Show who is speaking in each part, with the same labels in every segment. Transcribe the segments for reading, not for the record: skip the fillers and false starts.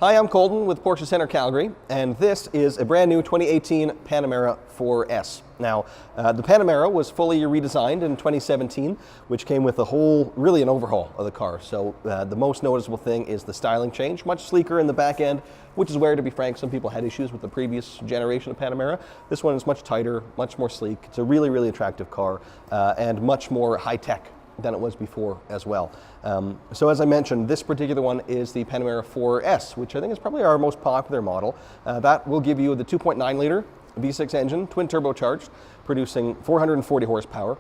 Speaker 1: Hi, I'm Colton with Porsche Center Calgary, and this is a brand new 2018 Panamera 4S. Now, the Panamera was fully redesigned in 2017, which came with really an overhaul of the car. So the most noticeable thing is the styling change, much sleeker in the back end, which is where, to be frank, some people had issues with the previous generation of Panamera. This one is much tighter, much more sleek. It's a really, really attractive car and much more high-tech than it was before as well. So as I mentioned, this particular one is the Panamera 4S, which I think is probably our most popular model. That will give you the 2.9 liter V6 engine, twin turbocharged, producing 440 horsepower.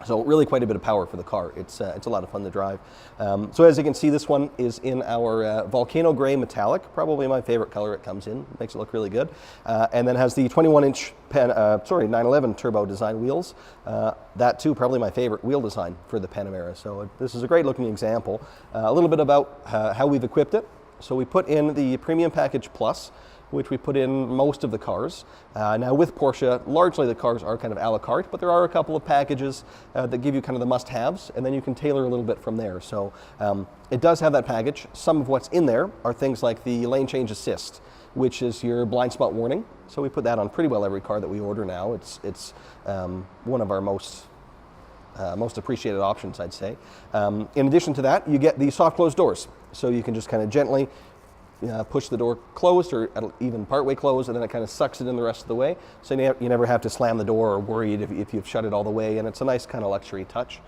Speaker 1: So really quite a bit of power for the car. It's a lot of fun to drive. So as you can see, this one is in our volcano gray metallic, probably my favorite color it comes in. Makes it look really good. And then has the 21-inch 911 turbo design wheels. That too, probably my favorite wheel design for the Panamera. So this is a great looking example. A little bit about how we've equipped it. So we put in the Premium Package Plus, which we put in most of the cars. Now with Porsche, largely the cars are kind of a la carte, but there are a couple of packages that give you kind of the must-haves, and then you can tailor a little bit from there. So it does have that package. Some of what's in there are things like the lane change assist, which is your blind spot warning. So we put that on pretty well every car that we order now. It's one of our most appreciated options, I'd say. In addition to that, you get the soft closed doors. So you can just kind of gently push the door closed or even partway closed, and then it kind of sucks it in the rest of the way. So you never have to slam the door or worry if you've shut it all the way, and it's a nice kind of luxury touch.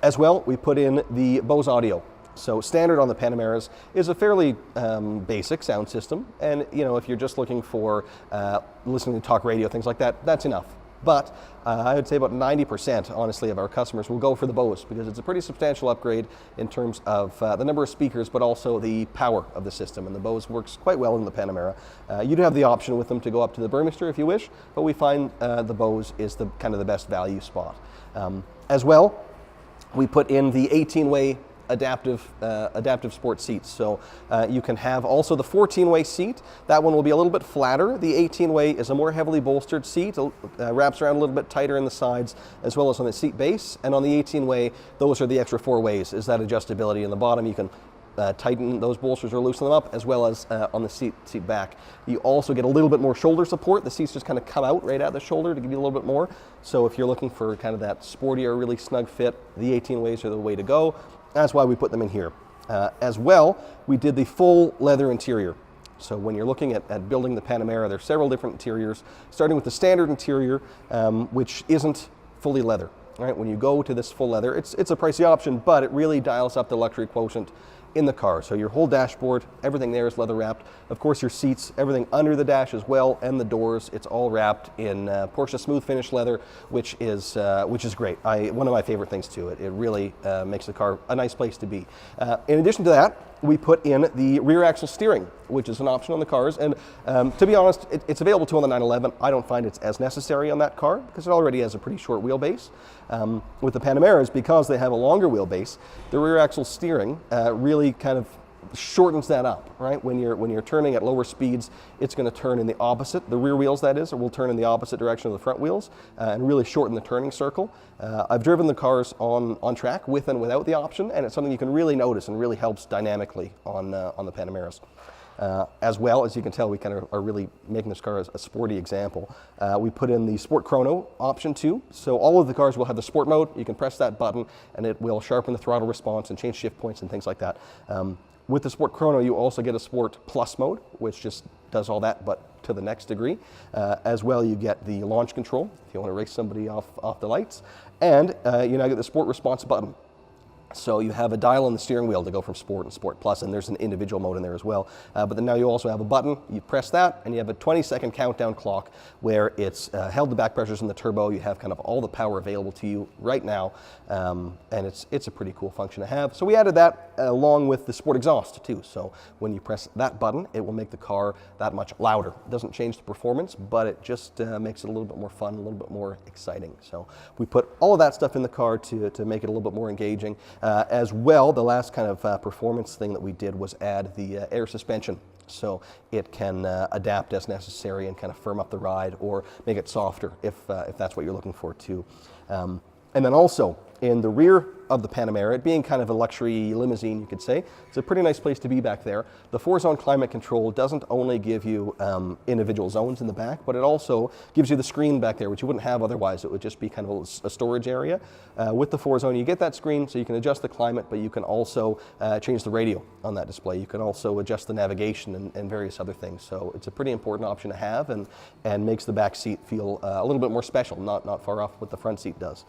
Speaker 1: As well, we put in the Bose audio. So standard on the Panameras is a fairly basic sound system, and if you're just looking for listening to talk radio, things like that, that's enough. But I would say about 90%, honestly, of our customers will go for the Bose because it's a pretty substantial upgrade in terms of the number of speakers, but also the power of the system. And the Bose works quite well in the Panamera. You do have the option with them to go up to the Burmester if you wish, but we find the Bose is the kind of the best value spot. As well, we put in the 18-way adaptive sports seats. So you can have also the 14-way seat. That one will be a little bit flatter. The 18-way is a more heavily bolstered seat, wraps around a little bit tighter in the sides as well as on the seat base. And on the 18-way, those are the extra 4 ways, is that adjustability in the bottom. You can tighten those bolsters or loosen them up, as well as on the seat back. You also get a little bit more shoulder support. The seats just kind of come out right at the shoulder to give you a little bit more. So if you're looking for kind of that sportier, really snug fit, the 18 ways are the way to go. That's why we put them in here. As well, we did the full leather interior. So when you're looking at building the Panamera, there's several different interiors, starting with the standard interior, which isn't fully leather. Right? When you go to this full leather, it's a pricey option, but it really dials up the luxury quotient in the car. So your whole dashboard, everything there is leather wrapped. Of course, your seats, everything under the dash as well, and the doors, it's all wrapped in Porsche smooth finish leather, which is great. One of my favorite things to it. It really makes the car a nice place to be. In addition to that, we put in the rear axle steering, which is an option on the cars. And to be honest, it's available too on the 911. I don't find it's as necessary on that car because it already has a pretty short wheelbase. With the Panameras, because they have a longer wheelbase, the rear axle steering really kind of shortens that up, right? When you're turning at lower speeds, it's going to turn in the opposite, the rear wheels that is, or will turn in the opposite direction of the front wheels and really shorten the turning circle. I've driven the cars on track with and without the option, and it's something you can really notice and really helps dynamically on the Panameras. As well, as you can tell, we kind of are really making this car as a sporty example. We put in the Sport Chrono option too. So all of the cars will have the Sport mode. You can press that button and it will sharpen the throttle response and change shift points and things like that. With the Sport Chrono, you also get a Sport Plus mode, which just does all that, but to the next degree. As well, you get the launch control, if you want to race somebody off the lights. And you now get the Sport Response button. So you have a dial on the steering wheel to go from Sport and Sport Plus, and there's an individual mode in there as well. But then now you also have a button, you press that, and you have a 20-second countdown clock where it's held the back pressures in the turbo. You have kind of all the power available to you right now, and it's a pretty cool function to have. So we added that along with the Sport Exhaust too. So when you press that button, it will make the car that much louder. It doesn't change the performance, but it just makes it a little bit more fun, a little bit more exciting. So we put all of that stuff in the car to make it a little bit more engaging. As well, the last kind of performance thing that we did was add the air suspension. So it can adapt as necessary and kind of firm up the ride or make it softer if that's what you're looking for too. And then also, in the rear of the Panamera, it being kind of a luxury limousine, you could say. It's a pretty nice place to be back there. The 4-zone climate control doesn't only give you individual zones in the back, but it also gives you the screen back there, which you wouldn't have otherwise. It would just be kind of a storage area. With the 4-zone, you get that screen, so you can adjust the climate, but you can also change the radio on that display. You can also adjust the navigation and various other things. So it's a pretty important option to have, and makes the back seat feel a little bit more special, not far off what the front seat does.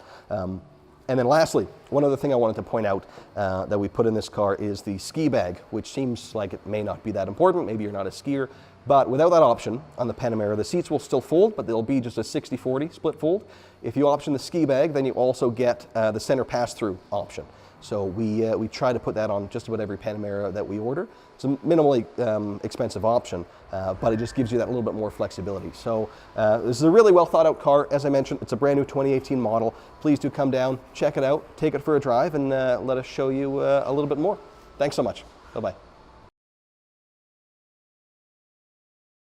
Speaker 1: And then lastly, one other thing I wanted to point out that we put in this car is the ski bag, which seems like it may not be that important. Maybe you're not a skier, but without that option on the Panamera, the seats will still fold, but they'll be just a 60-40 split fold. If you option the ski bag, then you also get the center pass-through option. So we try to put that on just about every Panamera that we order. It's a minimally expensive option, but it just gives you that little bit more flexibility. So this is a really well thought out car. As I mentioned, it's a brand new 2018 model. Please do come down, check it out, take it for a drive, and let us show you a little bit more. Thanks so much. Bye-bye.